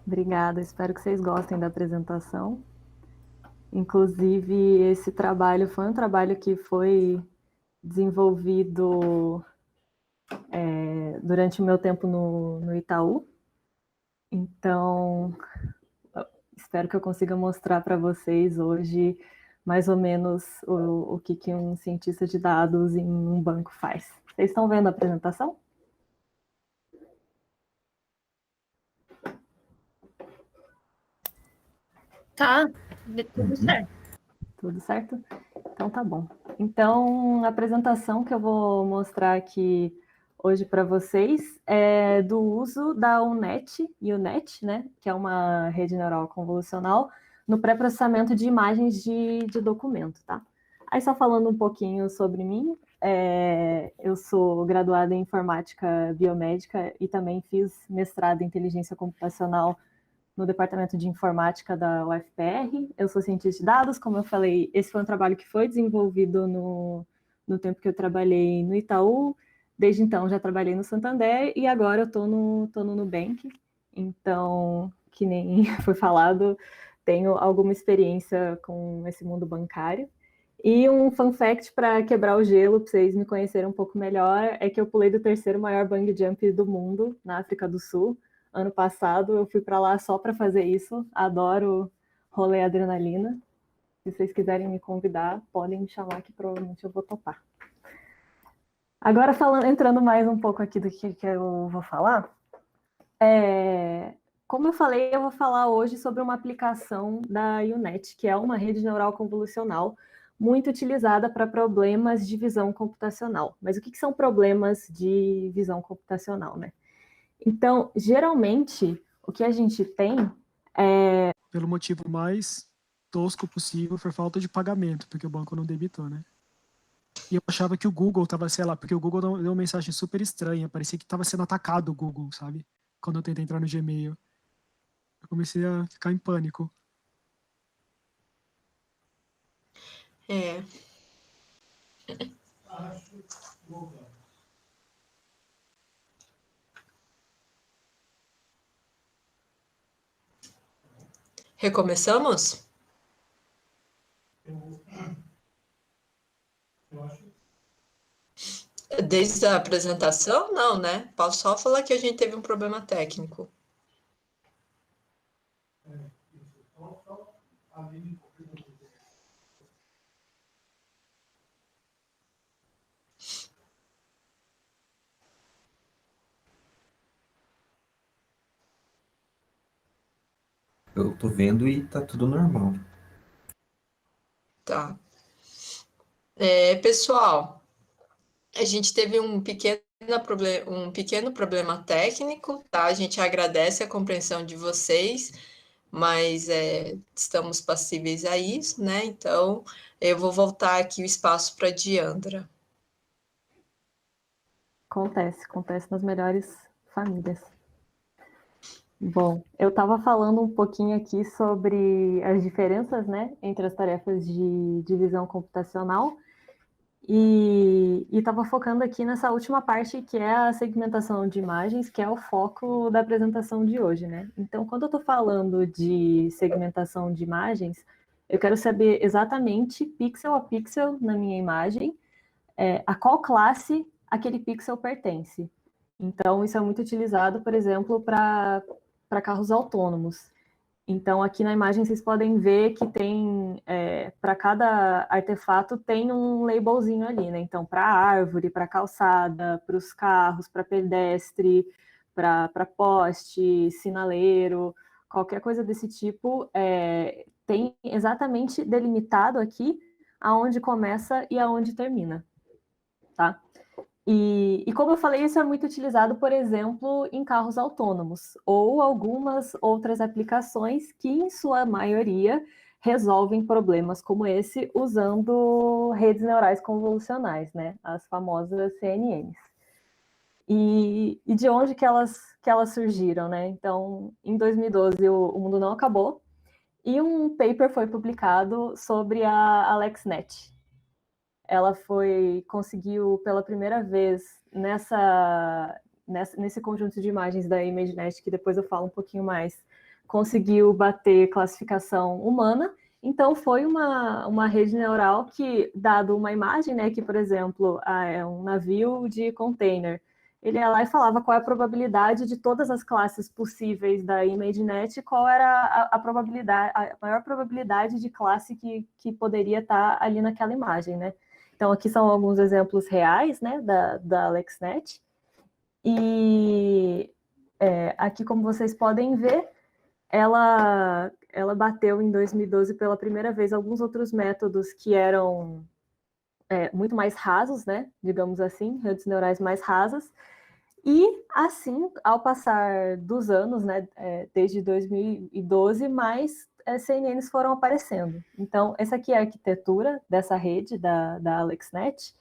Obrigada, espero que vocês gostem da apresentação. Inclusive, esse trabalho foi um trabalho que foi desenvolvido durante o meu tempo no Itaú. Então, espero que eu consiga mostrar para vocês hoje mais ou menos o que um cientista de dados em um banco faz. Vocês estão vendo a apresentação? Tá, tudo certo. Tudo certo? Então tá bom. Então, a apresentação que eu vou mostrar aqui hoje para vocês é do uso da UNET, né, que é uma rede neural convolucional, no pré-processamento de imagens de documento, tá? Aí só falando um pouquinho sobre mim, eu sou graduada em informática biomédica e também fiz mestrado em inteligência computacional no departamento de informática da UFPR. Eu sou cientista de dados, como eu falei, esse foi um trabalho que foi desenvolvido no tempo que eu trabalhei no Itaú. Desde então já trabalhei no Santander e agora eu estou no Nubank. Então, que nem foi falado, tenho alguma experiência com esse mundo bancário. E um fun fact para quebrar o gelo, para vocês me conhecerem um pouco melhor, é que eu pulei do terceiro maior bungee jump do mundo, na África do Sul. Ano passado eu fui para lá só para fazer isso. Adoro rolê adrenalina. Se vocês quiserem me convidar, podem me chamar que provavelmente eu vou topar. Agora entrando mais um pouco aqui do que eu vou falar, como eu falei, eu vou falar hoje sobre uma aplicação da UNET, que é uma rede neural convolucional muito utilizada para problemas de visão computacional. Mas o que são problemas de visão computacional, né? Então, geralmente, o que a gente tem é... Pelo motivo mais tosco possível, foi falta de pagamento, porque o banco não debitou, né? E eu achava que o Google tava, sei lá, porque o Google deu uma mensagem super estranha, parecia que tava sendo atacado o Google, sabe? Quando eu tentei entrar no Gmail. Eu comecei a ficar em pânico. É. Recomeçamos? Desde a apresentação, não, né? Posso só falar que a gente teve um problema técnico. Eu tô vendo e tá tudo normal. Tá. Pessoal, a gente teve um pequeno problema técnico, tá? A gente agradece a compreensão de vocês, mas estamos passíveis a isso, né? Então, eu vou voltar aqui o espaço para a Diandra. Acontece nas melhores famílias. Bom, eu estava falando um pouquinho aqui sobre as diferenças, né, entre as tarefas de visão computacional e estava focando aqui nessa última parte que é a segmentação de imagens, que é o foco da apresentação de hoje, né? Então, quando eu estou falando de segmentação de imagens, eu quero saber exatamente, pixel a pixel na minha imagem, a qual classe aquele pixel pertence. Então, isso é muito utilizado, por exemplo, para carros autônomos. Então, aqui na imagem vocês podem ver que tem, para cada artefato, tem um labelzinho ali, né? Então, para árvore, para calçada, para os carros, para pedestre, para poste, sinaleiro, qualquer coisa desse tipo, tem exatamente delimitado aqui aonde começa e aonde termina, tá? E como eu falei, isso é muito utilizado, por exemplo, em carros autônomos ou algumas outras aplicações que, em sua maioria, resolvem problemas como esse usando redes neurais convolucionais, né? As famosas CNNs. E de onde que elas surgiram, né? Então, em 2012, o mundo não acabou e um paper foi publicado sobre a AlexNet. Ela conseguiu pela primeira vez nesse conjunto de imagens da ImageNet, que depois eu falo um pouquinho mais, conseguiu bater classificação humana. Então, foi uma rede neural que, dado uma imagem, né, que, por exemplo, é um navio de container, ele ia lá e falava qual é a probabilidade de todas as classes possíveis da ImageNet, qual era a probabilidade, a maior probabilidade de classe que poderia estar ali naquela imagem, né? Então, aqui são alguns exemplos reais, né, da AlexNet. E aqui, como vocês podem ver, ela bateu em 2012 pela primeira vez alguns outros métodos que eram muito mais rasos, né? Digamos assim, redes neurais mais rasas. E assim, ao passar dos anos, né, desde 2012, mais CNNs foram aparecendo. Então, essa aqui é a arquitetura dessa rede da AlexNet.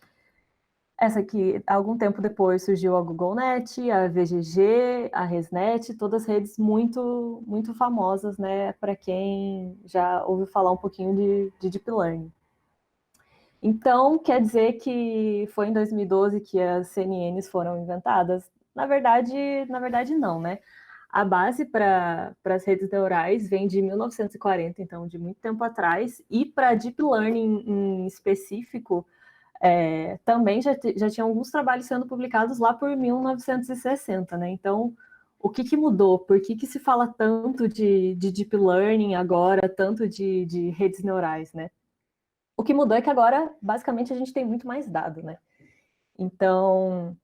Essa aqui, algum tempo depois, surgiu a GoogleNet, a VGG, a ResNet, todas redes muito, muito famosas, né, para quem já ouviu falar um pouquinho de Deep Learning. Então, quer dizer que foi em 2012 que as CNNs foram inventadas? Na verdade não, né? A base para as redes neurais vem de 1940, então de muito tempo atrás, e para Deep Learning em específico, também já tinha alguns trabalhos sendo publicados lá por 1960, né? Então, o que mudou? Por que se fala tanto de Deep Learning agora, tanto de redes neurais, né? O que mudou é que agora, basicamente, a gente tem muito mais dado, né? Então,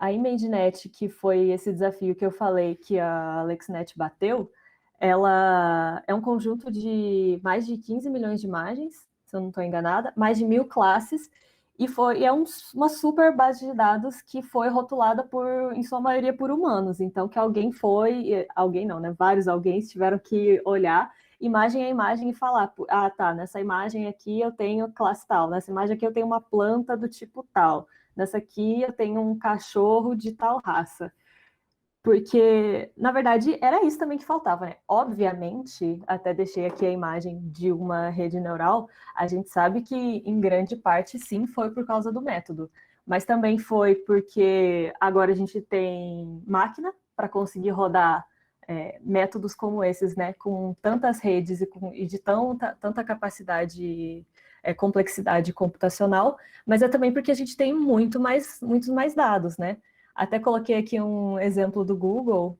a ImageNet, que foi esse desafio que eu falei que a AlexNet bateu, ela é um conjunto de mais de 15 milhões de imagens, se eu não estou enganada, mais de 1.000 classes, e é uma super base de dados que foi rotulada em sua maioria, por humanos. Então, que alguém não, né? Vários alguém tiveram que olhar imagem a imagem e falar, tá, nessa imagem aqui eu tenho classe tal, nessa imagem aqui eu tenho uma planta do tipo tal, nessa aqui eu tenho um cachorro de tal raça. Porque, na verdade, era isso também que faltava, né? Obviamente, até deixei aqui a imagem de uma rede neural, a gente sabe que, em grande parte, sim, foi por causa do método. Mas também foi porque agora a gente tem máquina para conseguir rodar métodos como esses, né? Com tantas redes e de tanta capacidade, complexidade computacional, mas é também porque a gente tem muitos mais dados, né? Até coloquei aqui um exemplo do Google,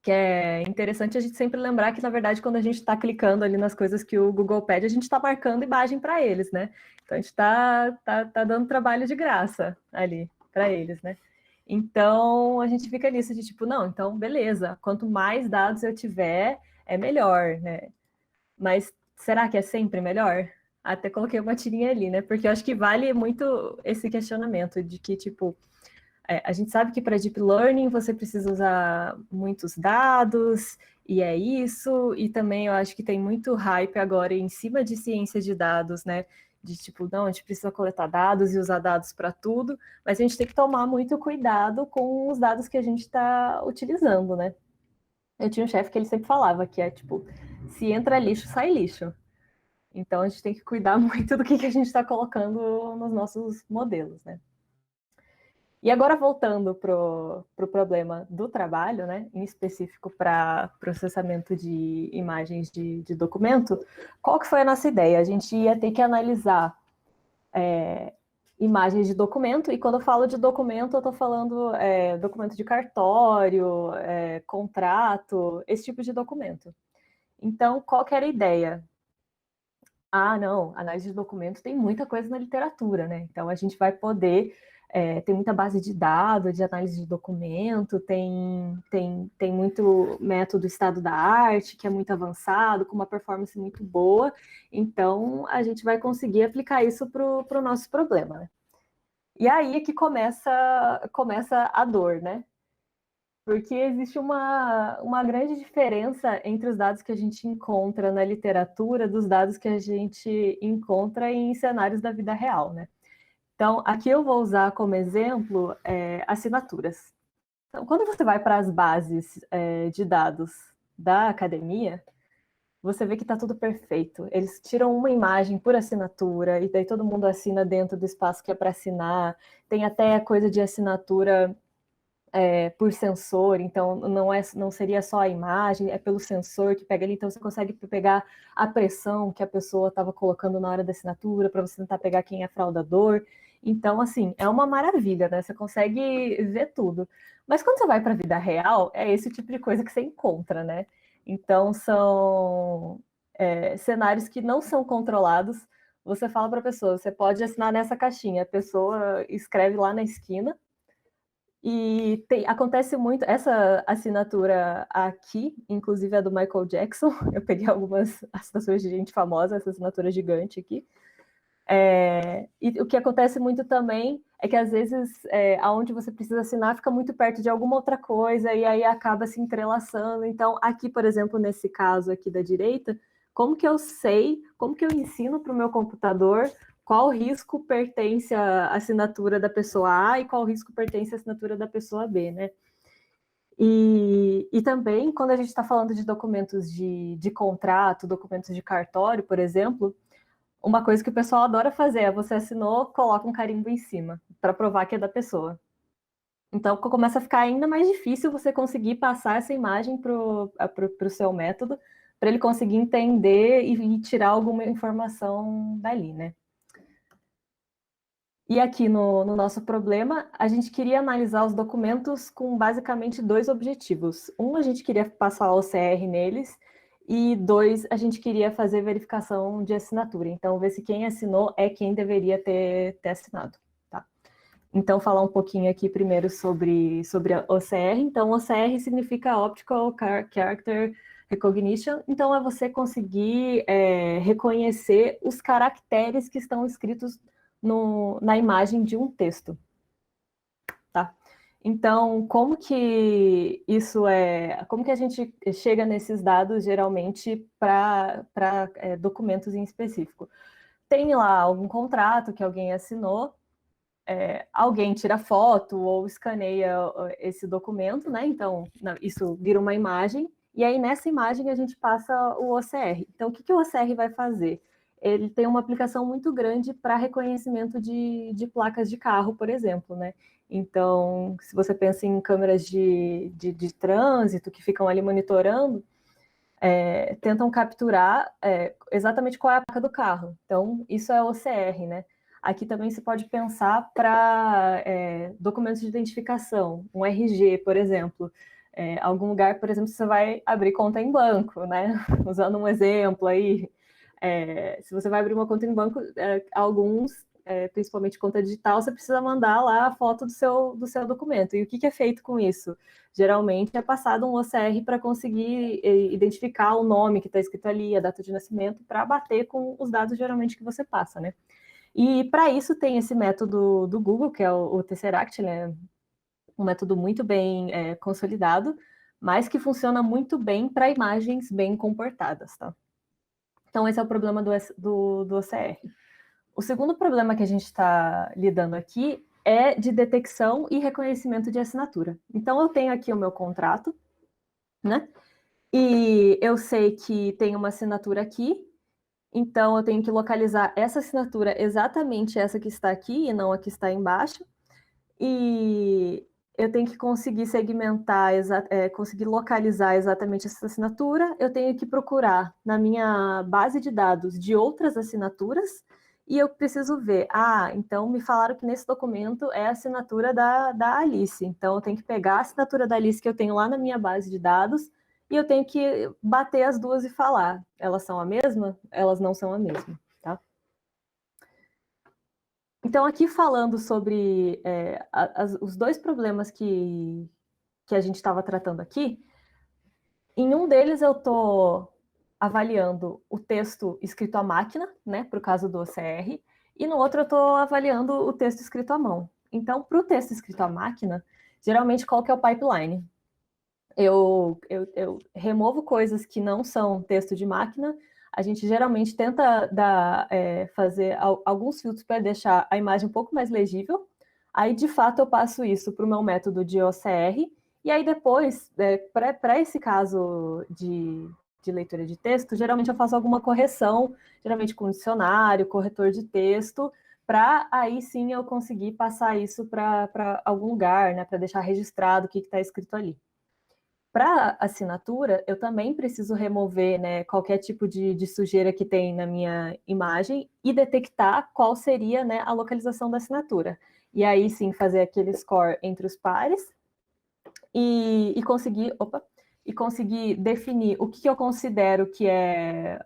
que é interessante a gente sempre lembrar que, na verdade, quando a gente está clicando ali nas coisas que o Google pede, a gente está marcando imagem para eles, né? Então, a gente tá dando trabalho de graça ali para eles, né? Então, a gente fica nisso de tipo, não, então, beleza, quanto mais dados eu tiver, é melhor, né? Mas será que é sempre melhor? Até coloquei uma tirinha ali, né? Porque eu acho que vale muito esse questionamento de que, tipo, a gente sabe que para Deep Learning você precisa usar muitos dados, e é isso, e também eu acho que tem muito hype agora em cima de ciência de dados, né? De tipo, não, a gente precisa coletar dados e usar dados para tudo, mas a gente tem que tomar muito cuidado com os dados que a gente está utilizando, né? Eu tinha um chefe que ele sempre falava que é tipo, se entra lixo, sai lixo. Então a gente tem que cuidar muito do que a gente está colocando nos nossos modelos, né? E agora, voltando para o problema do trabalho, né, em específico para processamento de imagens de documento, qual que foi a nossa ideia? A gente ia ter que analisar imagens de documento, e quando eu falo de documento, eu estou falando documento de cartório, contrato, esse tipo de documento. Então, qual que era a ideia? Ah, não, análise de documento tem muita coisa na literatura, né? Então, a gente vai poder tem muita base de dados, de análise de documento, tem muito método estado da arte, que é muito avançado, com uma performance muito boa. Então, a gente vai conseguir aplicar isso para o nosso problema, né? E aí é que começa a dor, né? Porque existe uma grande diferença entre os dados que a gente encontra na literatura dos dados que a gente encontra em cenários da vida real, né? Então, aqui eu vou usar como exemplo assinaturas. Então, quando você vai para as bases de dados da academia, você vê que está tudo perfeito. Eles tiram uma imagem por assinatura, e daí todo mundo assina dentro do espaço que é para assinar. Tem até coisa de assinatura por sensor, então não seria só a imagem, é pelo sensor que pega ali, então você consegue pegar a pressão que a pessoa estava colocando na hora da assinatura, para você tentar pegar quem é fraudador. Então, assim, é uma maravilha, né? Você consegue ver tudo. Mas quando você vai para a vida real, é esse tipo de coisa que você encontra, né? Então, são cenários que não são controlados. Você fala para a pessoa, você pode assinar nessa caixinha, a pessoa escreve lá na esquina, e acontece muito, essa assinatura aqui, inclusive a do Michael Jackson, eu peguei algumas assinaturas de gente famosa, essa assinatura gigante aqui. E o que acontece muito também é que às vezes aonde você precisa assinar fica muito perto de alguma outra coisa e aí acaba se entrelaçando. Então, aqui, por exemplo, nesse caso aqui da direita, como que eu sei, como que eu ensino para o meu computador qual risco pertence à assinatura da pessoa A e qual risco pertence à assinatura da pessoa B, né? E também, quando a gente está falando de documentos de contrato, documentos de cartório, por exemplo, uma coisa que o pessoal adora fazer é você assinou, coloca um carimbo em cima, para provar que é da pessoa. Então, começa a ficar ainda mais difícil você conseguir passar essa imagem para o seu método, para ele conseguir entender e tirar alguma informação dali, né? E aqui no nosso problema, a gente queria analisar os documentos com basicamente 2 objetivos. Um, a gente queria passar o OCR neles, e 2, a gente queria fazer verificação de assinatura. Então, ver se quem assinou é quem deveria ter assinado. Tá? Então, falar um pouquinho aqui primeiro sobre a OCR. Então, OCR significa Optical Character Recognition. Então, é você conseguir reconhecer os caracteres que estão escritos na imagem de um texto. Tá? Então, como que a gente chega nesses dados, geralmente, para documentos em específico? Tem lá algum contrato que alguém assinou, alguém tira foto ou escaneia esse documento, né? Então, isso vira uma imagem, e aí nessa imagem a gente passa o OCR. Então, o que o OCR vai fazer? Ele tem uma aplicação muito grande para reconhecimento de placas de carro, por exemplo, né? Então, se você pensa em câmeras de trânsito que ficam ali monitorando, tentam capturar exatamente qual é a placa do carro. Então, isso é OCR, né? Aqui também se pode pensar para documentos de identificação, um RG, por exemplo. Algum lugar, por exemplo, você vai abrir conta em banco, né? Usando um exemplo aí. Se você vai abrir uma conta em banco, alguns, principalmente conta digital, você precisa mandar lá a foto do seu documento. E o que é feito com isso? Geralmente é passado um OCR para conseguir identificar o nome que está escrito ali, a data de nascimento, para bater com os dados geralmente que você passa, né? E para isso tem esse método do Google, que é o Tesseract, né? Um método muito bem consolidado, mas que funciona muito bem para imagens bem comportadas, tá? Então, esse é o problema do OCR. O segundo problema que a gente está lidando aqui é de detecção e reconhecimento de assinatura. Então, eu tenho aqui o meu contrato, né? E eu sei que tem uma assinatura aqui, então eu tenho que localizar essa assinatura, exatamente essa que está aqui e não a que está embaixo. E eu tenho que conseguir segmentar, conseguir localizar exatamente essa assinatura. Eu tenho que procurar na minha base de dados de outras assinaturas e eu preciso ver, então me falaram que nesse documento é a assinatura da Alice. Então eu tenho que pegar a assinatura da Alice que eu tenho lá na minha base de dados e eu tenho que bater as duas e falar, elas são a mesma? Elas não são a mesma, tá? Então, aqui falando sobre os 2 problemas que a gente estava tratando aqui, em um deles eu estou avaliando o texto escrito à máquina, né, para o caso do OCR, e no outro eu estou avaliando o texto escrito à mão. Então, para o texto escrito à máquina, geralmente qual que é o pipeline? Eu removo coisas que não são texto de máquina. A gente geralmente tenta fazer alguns filtros para deixar a imagem um pouco mais legível. Aí, de fato, eu passo isso para o meu método de OCR. E aí, depois, para esse caso de leitura de texto, geralmente eu faço alguma correção, geralmente com dicionário, corretor de texto, para aí sim eu conseguir passar isso para algum lugar, né, para deixar registrado o que está escrito ali. Para assinatura, eu também preciso remover, né, qualquer tipo de sujeira que tem na minha imagem e detectar qual seria, né, a localização da assinatura. E aí sim fazer aquele score entre os pares e conseguir definir o que eu considero que é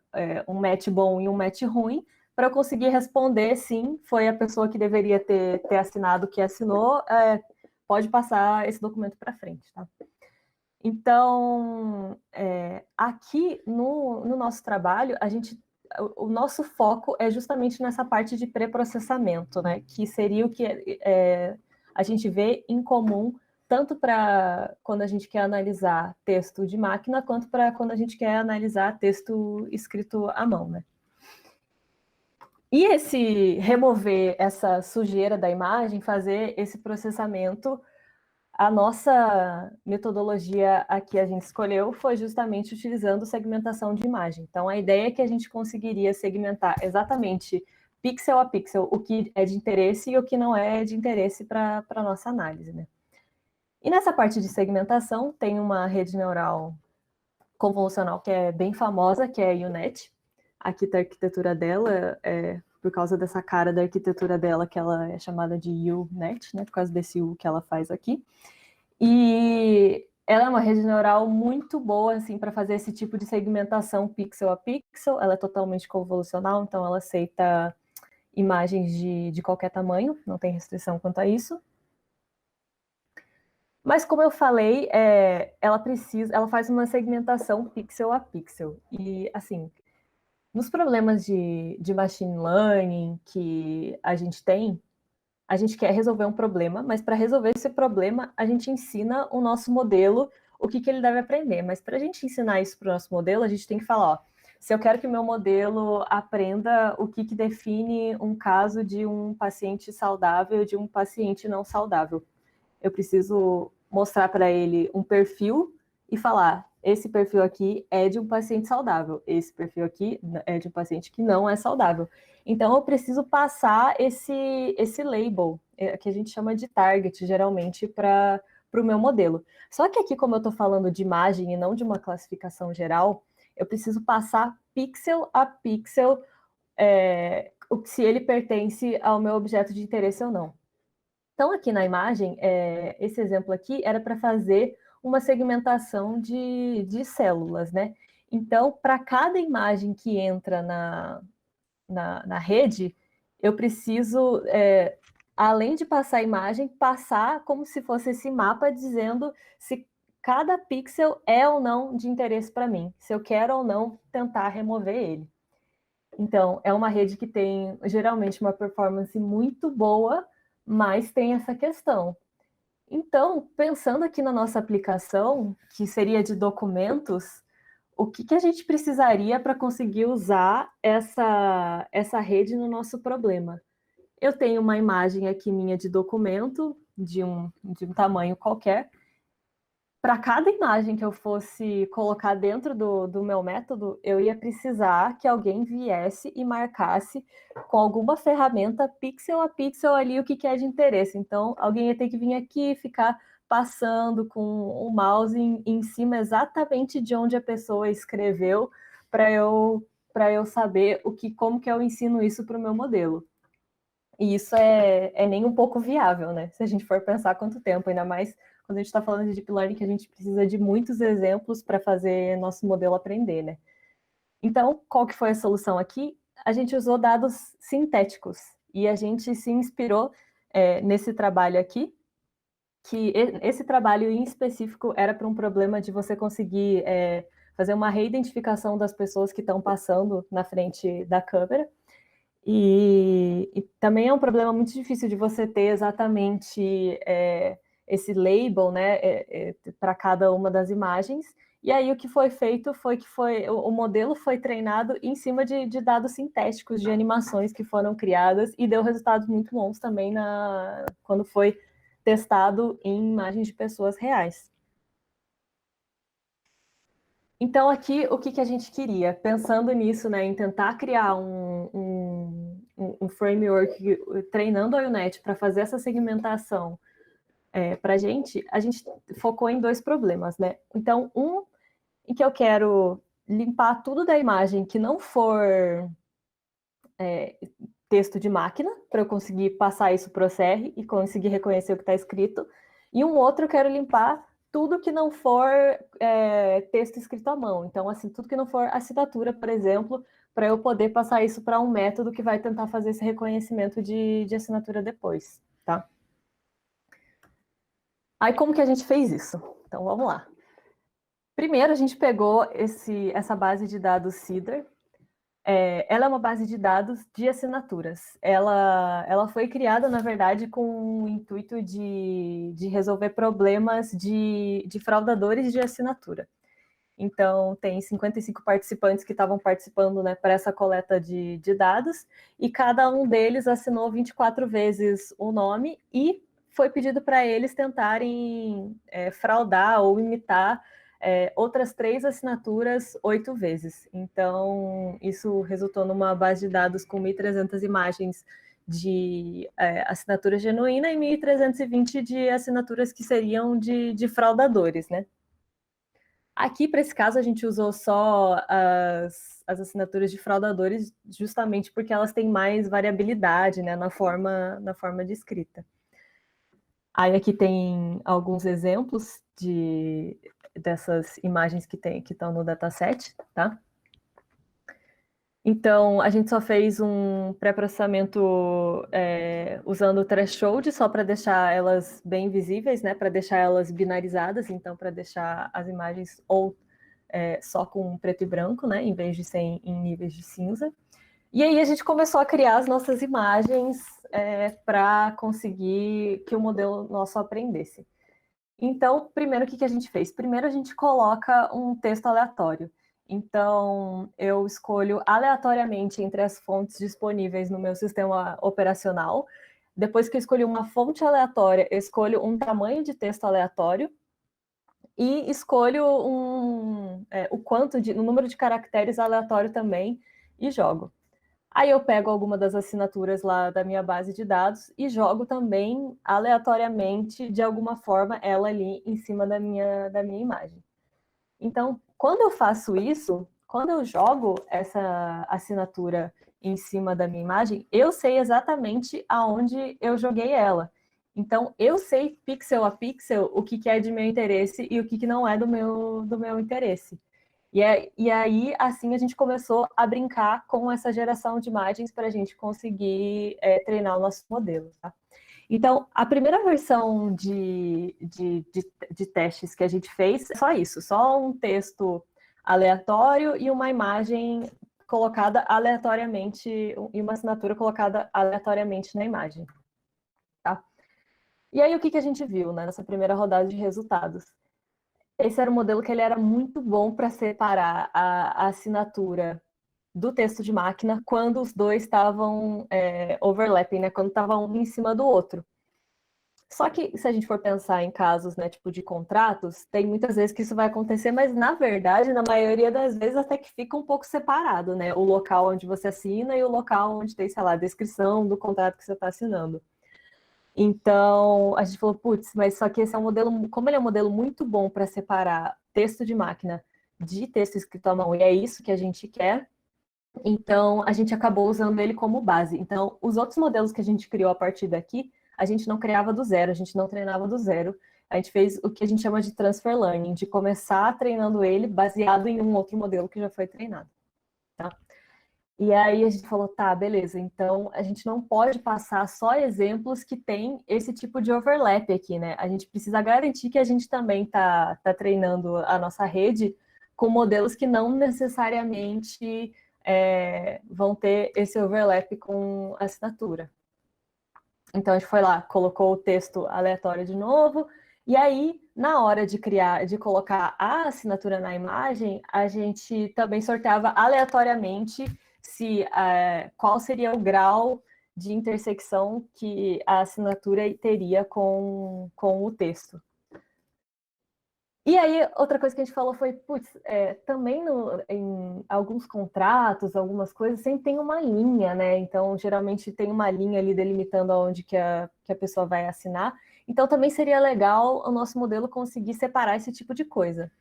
um match bom e um match ruim, para eu conseguir responder, sim, foi a pessoa que deveria ter assinado que assinou, pode passar esse documento para frente, tá? Então, aqui no nosso trabalho, o nosso foco é justamente nessa parte de pré-processamento, né? Que seria o que a gente vê em comum, tanto para quando a gente quer analisar texto de máquina, quanto para quando a gente quer analisar texto escrito à mão, né? E remover essa sujeira da imagem, fazer esse processamento, a nossa metodologia aqui a gente escolheu foi justamente utilizando segmentação de imagem. Então, a ideia é que a gente conseguiria segmentar exatamente pixel a pixel o que é de interesse e o que não é de interesse para a nossa análise, né? E nessa parte de segmentação, tem uma rede neural convolucional que é bem famosa, que é a UNet. Aqui tá a arquitetura dela, por causa dessa cara da arquitetura dela, que ela é chamada de UNet, né, por causa desse U que ela faz aqui. E ela é uma rede neural muito boa, assim, para fazer esse tipo de segmentação pixel a pixel. Ela é totalmente convolucional, então ela aceita imagens de qualquer tamanho, não tem restrição quanto a isso. Mas, como eu falei, ela faz uma segmentação pixel a pixel. E, assim, nos problemas de machine learning que a gente tem, a gente quer resolver um problema, mas para resolver esse problema, a gente ensina o nosso modelo o que ele deve aprender. Mas para a gente ensinar isso para o nosso modelo, a gente tem que falar, ó, se eu quero que o meu modelo aprenda o que define um caso de um paciente saudável e de um paciente não saudável, eu preciso mostrar para ele um perfil e falar, esse perfil aqui é de um paciente saudável, esse perfil aqui é de um paciente que não é saudável. Então, eu preciso passar esse label, que a gente chama de target, geralmente, para o meu modelo. Só que aqui, como eu estou falando de imagem e não de uma classificação geral, eu preciso passar pixel a pixel se ele pertence ao meu objeto de interesse ou não. Então, aqui na imagem, esse exemplo aqui era para fazer uma segmentação de células, né? Então, para cada imagem que entra na rede, eu preciso, além de passar a imagem, passar como se fosse esse mapa dizendo se cada pixel é ou não de interesse para mim, se eu quero ou não tentar remover ele. Então, é uma rede que tem, geralmente, uma performance muito boa, mas tem essa questão. Então, pensando aqui na nossa aplicação, que seria de documentos, o que a gente precisaria para conseguir usar essa rede no nosso problema? Eu tenho uma imagem aqui minha de documento, de um tamanho qualquer. Para cada imagem que eu fosse colocar dentro do meu método, eu ia precisar que alguém viesse e marcasse com alguma ferramenta, pixel a pixel, ali o que é de interesse. Então, alguém ia ter que vir aqui e ficar passando com o mouse em cima exatamente de onde a pessoa escreveu para eu saber como que eu ensino isso para o meu modelo. E isso é nem um pouco viável, né? Se a gente for pensar quanto tempo, ainda mais quando a gente está falando de deep learning, que a gente precisa de muitos exemplos para fazer nosso modelo aprender, né? Então, qual que foi a solução aqui? A gente usou dados sintéticos e a gente se inspirou nesse trabalho aqui, que esse trabalho em específico era para um problema de você conseguir fazer uma reidentificação das pessoas que estão passando na frente da câmera. E também é um problema muito difícil de você ter exatamente esse label, né, para cada uma das imagens. E aí o que foi feito foi que o modelo foi treinado em cima de dados sintéticos, de animações que foram criadas, e deu resultados muito bons também quando foi testado em imagens de pessoas reais. Então, aqui, o que a gente queria? Pensando nisso, né, em tentar criar um um framework treinando a UNet para fazer essa segmentação para a gente focou em 2 problemas, né? Então, em que eu quero limpar tudo da imagem que não for texto de máquina, para eu conseguir passar isso para o OCR e conseguir reconhecer o que está escrito. E um outro eu quero limpar tudo que não for texto escrito à mão. Então, assim, tudo que não for assinatura, por exemplo, para eu poder passar isso para um método que vai tentar fazer esse reconhecimento de assinatura depois, tá? Aí, como que a gente fez isso? Então, vamos lá. Primeiro, a gente pegou essa base de dados CIDR. Ela é uma base de dados de assinaturas. Ela foi criada, na verdade, com o intuito de resolver problemas de fraudadores de assinatura. Então, tem 55 participantes que estavam participando, né, para essa coleta de dados, e cada um deles assinou 24 vezes o nome, e foi pedido para eles tentarem fraudar ou imitar outras 3 assinaturas 8 vezes. Então, isso resultou numa base de dados com 1.300 imagens de assinatura genuína e 1.320 de assinaturas que seriam de fraudadores, né? Aqui, para esse caso, a gente usou só as assinaturas de fraudadores, justamente porque elas têm mais variabilidade, né, na forma de escrita. Aí aqui tem alguns exemplos dessas imagens que estão no dataset, tá? Então, a gente só fez um pré-processamento usando o threshold, só para deixar elas bem visíveis, né? Para deixar elas binarizadas, então para deixar as imagens ou só com preto e branco, né? Em vez de ser em níveis de cinza. E aí a gente começou a criar as nossas imagens para conseguir que o modelo nosso aprendesse. Então, primeiro, o que a gente fez? Primeiro, a gente coloca um texto aleatório. Então, eu escolho aleatoriamente entre as fontes disponíveis no meu sistema operacional. Depois que eu escolhi uma fonte aleatória, eu escolho um tamanho de texto aleatório e escolho o número de caracteres aleatório também e jogo. Aí eu pego alguma das assinaturas lá da minha base de dados e jogo também aleatoriamente, de alguma forma, ela ali em cima da minha imagem. Então, quando eu faço isso, quando eu jogo essa assinatura em cima da minha imagem, eu sei exatamente aonde eu joguei ela. Então, eu sei pixel a pixel o que é de meu interesse e o que não é do meu interesse. E aí, assim, a gente começou a brincar com essa geração de imagens para a gente conseguir treinar o nosso modelo, tá? Então, a primeira versão de testes que a gente fez é só isso, só um texto aleatório e uma imagem colocada aleatoriamente, e uma assinatura colocada aleatoriamente na imagem, tá? E aí, o que a gente viu, né, nessa primeira rodada de resultados? Esse era um modelo que ele era muito bom para separar a assinatura do texto de máquina quando os dois estavam overlapping, né? Quando estavam um em cima do outro. Só que se a gente for pensar em casos, né, tipo de contratos, tem muitas vezes que isso vai acontecer, mas na verdade, na maioria das vezes, até que fica um pouco separado, né? O local onde você assina e o local onde tem, sei lá, a descrição do contrato que você está assinando. Então, a gente falou, putz, mas só que esse é um modelo, como ele é um modelo muito bom para separar texto de máquina de texto escrito à mão, e é isso que a gente quer, então a gente acabou usando ele como base. Então, os outros modelos que a gente criou a partir daqui, a gente não criava do zero, a gente não treinava do zero, a gente fez o que a gente chama de transfer learning, de começar treinando ele baseado em um outro modelo que já foi treinado, tá? E aí a gente falou, tá, beleza, então a gente não pode passar só exemplos que tem esse tipo de overlap aqui, né? A gente precisa garantir que a gente também tá treinando a nossa rede com modelos que não necessariamente vão ter esse overlap com assinatura. Então a gente foi lá, colocou o texto aleatório de novo, e aí, na hora de colocar a assinatura na imagem, a gente também sorteava aleatoriamente qual seria o grau de intersecção que a assinatura teria com o texto. E aí, outra coisa que a gente falou foi, putz, também em alguns contratos, algumas coisas, sempre tem uma linha, né? Então, geralmente tem uma linha ali delimitando aonde que a pessoa vai assinar. Então, também seria legal o nosso modelo conseguir separar esse tipo de coisa.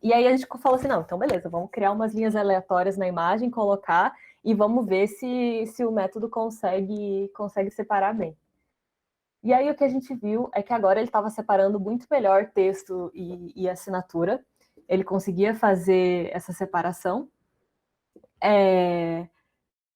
E aí a gente falou assim, não, então beleza, vamos criar umas linhas aleatórias na imagem, colocar, e vamos ver se o método consegue separar bem. E aí o que a gente viu é que agora ele estava separando muito melhor texto e assinatura. Ele conseguia fazer essa separação.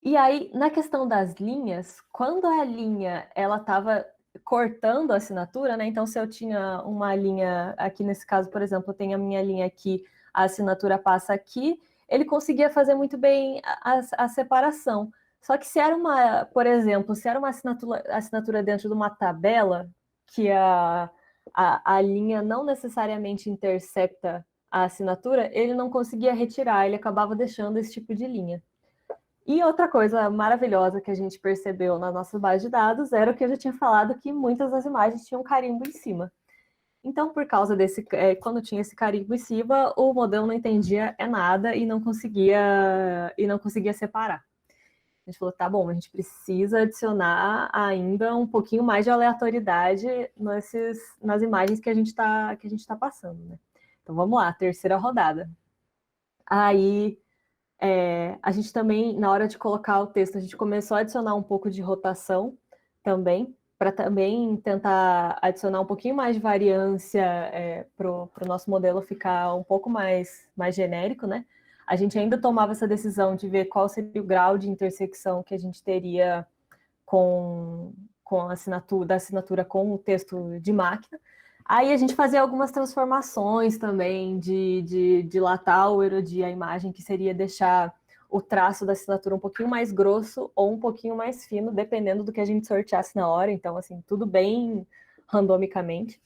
E aí, na questão das linhas, quando a linha ela estava cortando a assinatura, né? Então, se eu tinha uma linha aqui nesse caso, por exemplo, eu tenho a minha linha aqui, a assinatura passa aqui, ele conseguia fazer muito bem a separação. Só que se era uma, por exemplo, se era uma assinatura dentro de uma tabela, que a linha não necessariamente intercepta a assinatura, ele não conseguia retirar, ele acabava deixando esse tipo de linha. E outra coisa maravilhosa que a gente percebeu na nossa base de dados era o que eu já tinha falado, que muitas das imagens tinham carimbo em cima. Então, por causa desse, quando tinha esse carimbo em cima, o modelo não entendia nada e não conseguia separar. A gente falou, tá bom, a gente precisa adicionar ainda um pouquinho mais de aleatoriedade nas imagens que a gente tá passando, né? Então vamos lá, terceira rodada. Aí a gente também, na hora de colocar o texto, a gente começou a adicionar um pouco de rotação também, para também tentar adicionar um pouquinho mais de variância para o nosso modelo ficar um pouco mais genérico, né? A gente ainda tomava essa decisão de ver qual seria o grau de intersecção que a gente teria com a assinatura com o texto de máquina. Aí a gente fazia algumas transformações também de dilatar ou erodir a imagem, que seria deixar o traço da assinatura um pouquinho mais grosso ou um pouquinho mais fino, dependendo do que a gente sorteasse na hora. Então, assim, tudo bem randomicamente.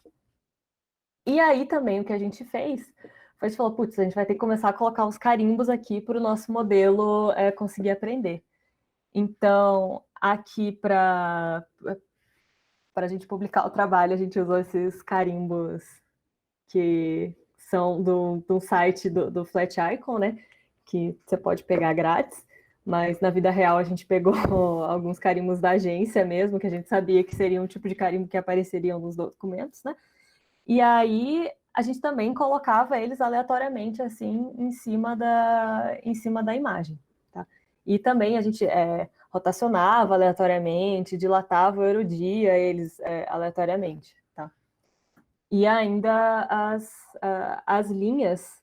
E aí também o que a gente fez foi, a gente falou, putz, a gente vai ter que começar a colocar uns carimbos aqui para o nosso modelo conseguir aprender. Então, aqui para a gente publicar o trabalho, a gente usou esses carimbos que são do site do Flat Icon, né? Que você pode pegar grátis, mas na vida real a gente pegou alguns carimbos da agência mesmo, que a gente sabia que seria um tipo de carimbo que apareceriam nos documentos, né? E aí a gente também colocava eles aleatoriamente assim em cima da imagem, tá? E também a gente rotacionava aleatoriamente, dilatava ou erudia eles aleatoriamente, tá? E ainda as linhas,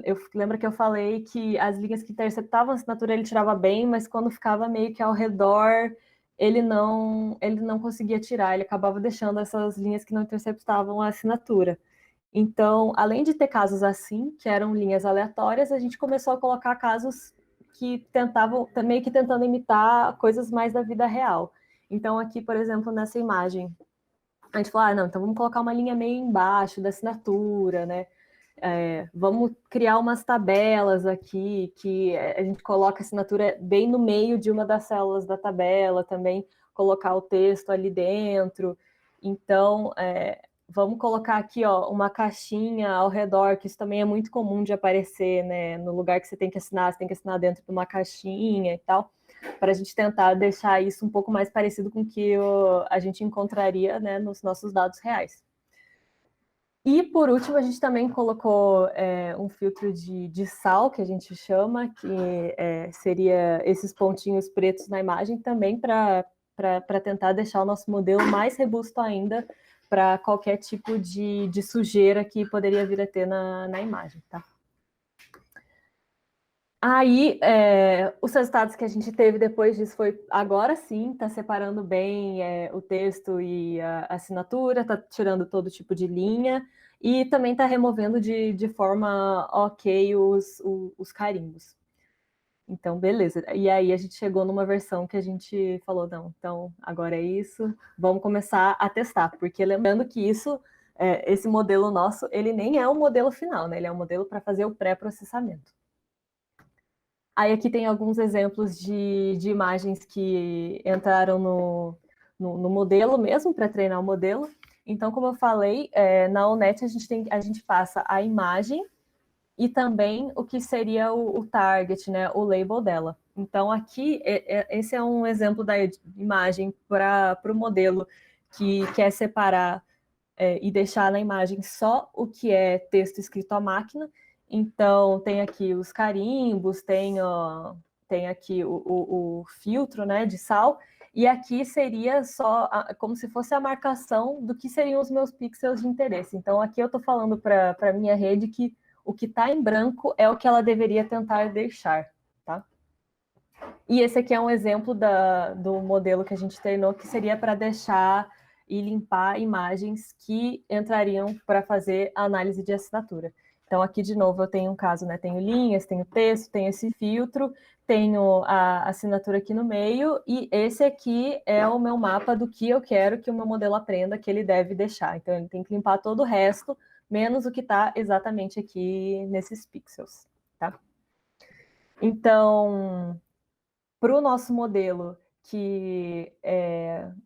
eu lembro que eu falei que as linhas que interceptavam a assinatura ele tirava bem, mas quando ficava meio que ao redor, ele não conseguia tirar, ele acabava deixando essas linhas que não interceptavam a assinatura. Então, além de ter casos assim, que eram linhas aleatórias, a gente começou a colocar casos que tentavam, meio que tentando imitar coisas mais da vida real. Então, aqui, por exemplo, nessa imagem, a gente falou, não, então vamos colocar uma linha meio embaixo da assinatura, né? Vamos criar umas tabelas aqui, que a gente coloca a assinatura bem no meio de uma das células da tabela, também colocar o texto ali dentro. Então, vamos colocar aqui uma caixinha ao redor, que isso também é muito comum de aparecer, né? No lugar que você tem que assinar dentro de uma caixinha e tal, para a gente tentar deixar isso um pouco mais parecido com o que a gente encontraria, né, nos nossos dados reais. E, por último, a gente também colocou um filtro de sal, que a gente chama, que seria esses pontinhos pretos na imagem, também para tentar deixar o nosso modelo mais robusto ainda para qualquer tipo de sujeira que poderia vir a ter na imagem, tá? Aí, os resultados que a gente teve depois disso foi, agora sim, está separando bem o texto e a assinatura, está tirando todo tipo de linha e também está removendo de forma ok os carimbos. Então, beleza. E aí a gente chegou numa versão que a gente falou, não, então agora é isso, vamos começar a testar, porque lembrando que esse modelo nosso, ele nem é o modelo final, né? Ele é um modelo para fazer o pré-processamento. Aí aqui tem alguns exemplos de imagens que entraram no modelo mesmo, para treinar o modelo. Então, como eu falei, na ONET a gente passa a imagem e também o que seria o target, né, o label dela. Então, aqui, esse é um exemplo da imagem para o modelo que quer separar e deixar na imagem só o que é texto escrito à máquina. Então, tem aqui os carimbos, tem aqui o filtro, né, de sal, e aqui seria só como se fosse a marcação do que seriam os meus pixels de interesse. Então, aqui eu estou falando para a minha rede que o que está em branco é o que ela deveria tentar deixar, tá? E esse aqui é um exemplo do modelo que a gente treinou, que seria para deixar e limpar imagens que entrariam para fazer a análise de assinatura. Então, aqui, de novo, eu tenho um caso, né? Tenho linhas, tenho texto, tenho esse filtro, tenho a assinatura aqui no meio, e esse aqui é o meu mapa do que eu quero que o meu modelo aprenda que ele deve deixar. Então, ele tem que limpar todo o resto, menos o que está exatamente aqui nesses pixels, tá? Então, para o nosso modelo que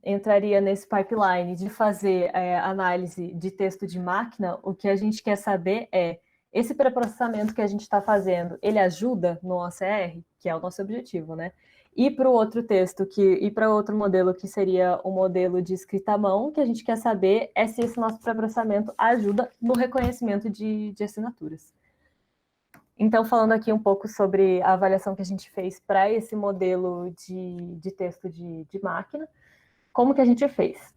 entraria nesse pipeline de fazer análise de texto de máquina, o que a gente quer saber é esse pré-processamento que a gente está fazendo, ele ajuda no OCR, que é o nosso objetivo, né? E para o outro texto, e para outro modelo, que seria o modelo de escrita à mão, que a gente quer saber é se esse nosso pré-processamento ajuda no reconhecimento de assinaturas. Então, falando aqui um pouco sobre a avaliação que a gente fez para esse modelo de texto de máquina, como que a gente fez?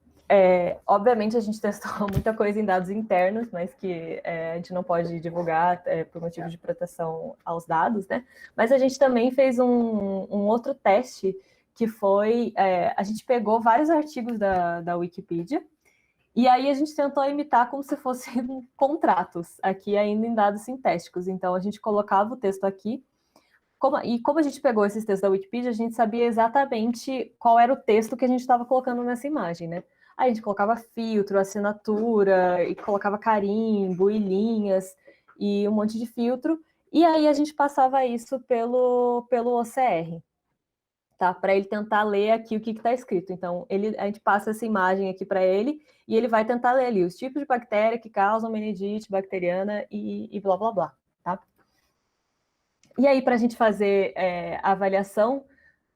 Obviamente, a gente testou muita coisa em dados internos, mas que a gente não pode divulgar por motivo de proteção aos dados, né? Mas a gente também fez um outro teste, que foi... a gente pegou vários artigos da Wikipedia, e aí a gente tentou imitar como se fossem contratos, aqui ainda em dados sintéticos. Então, a gente colocava o texto aqui, e como a gente pegou esses textos da Wikipedia, a gente sabia exatamente qual era o texto que a gente estava colocando nessa imagem, né? Aí a gente colocava filtro, assinatura, e colocava carimbo, e linhas, e um monte de filtro, e aí a gente passava isso pelo OCR, tá? Para ele tentar ler aqui o que está escrito. Então, a gente passa essa imagem aqui para ele, e ele vai tentar ler ali os tipos de bactéria que causam meningite bacteriana e blá, blá, blá, tá? E aí, para a gente fazer a avaliação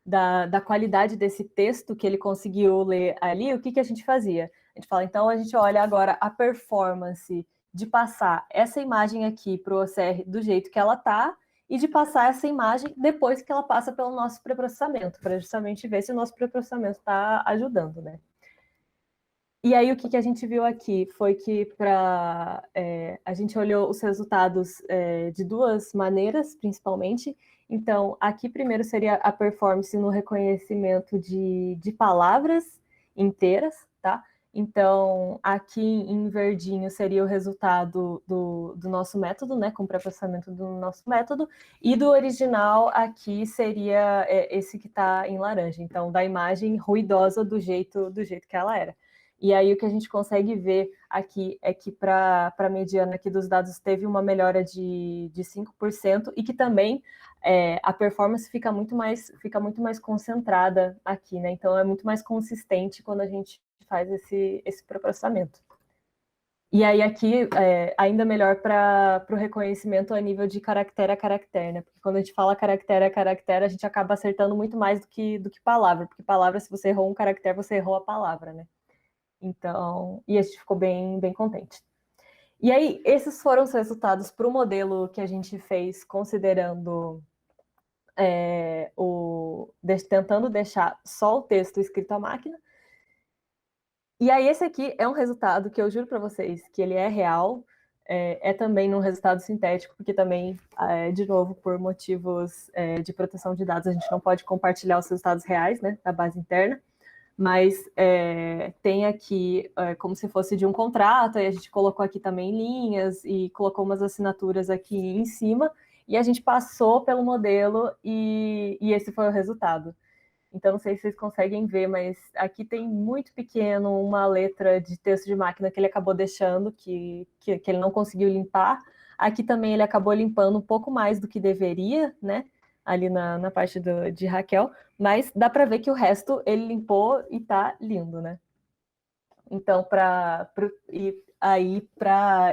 da qualidade desse texto que ele conseguiu ler ali, o que a gente fazia? A gente fala, então, a gente olha agora a performance de passar essa imagem aqui para o OCR do jeito que ela está, e de passar essa imagem depois que ela passa pelo nosso pré-processamento, para justamente ver se o nosso pré-processamento está ajudando, né? E aí, o que a gente viu aqui foi que a gente olhou os resultados de duas maneiras, principalmente. Então, aqui primeiro seria a performance no reconhecimento de palavras inteiras, tá? Então, aqui em verdinho seria o resultado do nosso método, né? Com o pré-processamento do nosso método. E do original, aqui seria esse que está em laranja. Então, da imagem ruidosa do jeito que ela era. E aí o que a gente consegue ver aqui é que para a mediana aqui dos dados teve uma melhora de 5%, e que também a performance fica muito mais concentrada aqui, né? Então é muito mais consistente quando a gente faz esse pré-processamento. E aí aqui ainda melhor para o reconhecimento a nível de caractere a caractere, né? Porque quando a gente fala caractere a caractere, a gente acaba acertando muito mais do que palavra, porque palavra, se você errou um caractere, você errou a palavra, né? Então, e a gente ficou bem contente. E aí, esses foram os resultados para o modelo que a gente fez, considerando tentando deixar só o texto escrito à máquina. E aí, esse aqui é um resultado que eu juro para vocês que ele é real, também num resultado sintético, porque também, de novo, por motivos de proteção de dados, a gente não pode compartilhar os resultados reais, né, da base interna. Mas tem aqui como se fosse de um contrato, aí a gente colocou aqui também linhas e colocou umas assinaturas aqui em cima, e a gente passou pelo modelo e esse foi o resultado. Então, não sei se vocês conseguem ver, mas aqui tem muito pequeno uma letra de texto de máquina que ele acabou deixando, que ele não conseguiu limpar. Aqui também ele acabou limpando um pouco mais do que deveria, né? Ali na parte de Raquel, mas dá para ver que o resto ele limpou e tá lindo, né? Então, para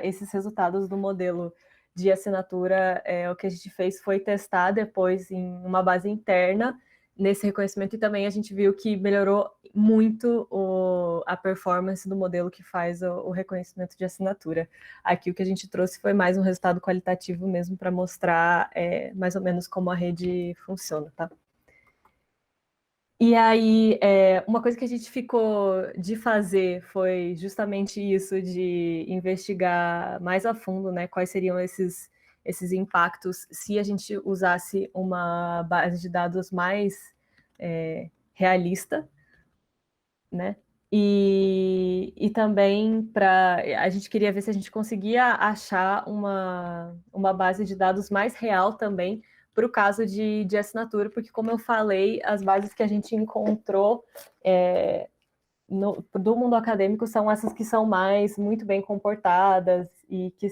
esses resultados do modelo de assinatura, o que a gente fez foi testar depois em uma base interna nesse reconhecimento, e também a gente viu que melhorou muito a performance do modelo que faz o reconhecimento de assinatura. Aqui o que a gente trouxe foi mais um resultado qualitativo mesmo para mostrar mais ou menos como a rede funciona, tá? E aí, uma coisa que a gente ficou de fazer foi justamente isso, de investigar mais a fundo, né, quais seriam esses impactos se a gente usasse uma base de dados mais realista, né? E também a gente queria ver se a gente conseguia achar uma base de dados mais real também para o caso de assinatura, porque, como eu falei, as bases que a gente encontrou do mundo acadêmico são essas que são muito bem comportadas e que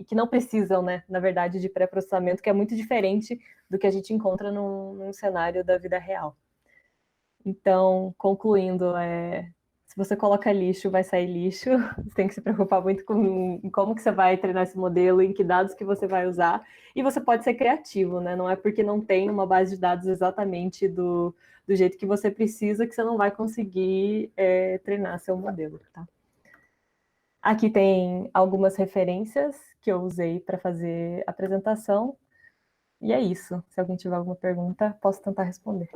que não precisam, né, na verdade, de pré-processamento, que é muito diferente do que a gente encontra num cenário da vida real. Então, concluindo, se você coloca lixo, vai sair lixo. Você tem que se preocupar muito com como que você vai treinar esse modelo, em que dados que você vai usar. E você pode ser criativo, né? Não é porque não tem uma base de dados exatamente do jeito que você precisa que você não vai conseguir treinar seu modelo, tá? Aqui tem algumas referências que eu usei para fazer a apresentação. E é isso. Se alguém tiver alguma pergunta, posso tentar responder.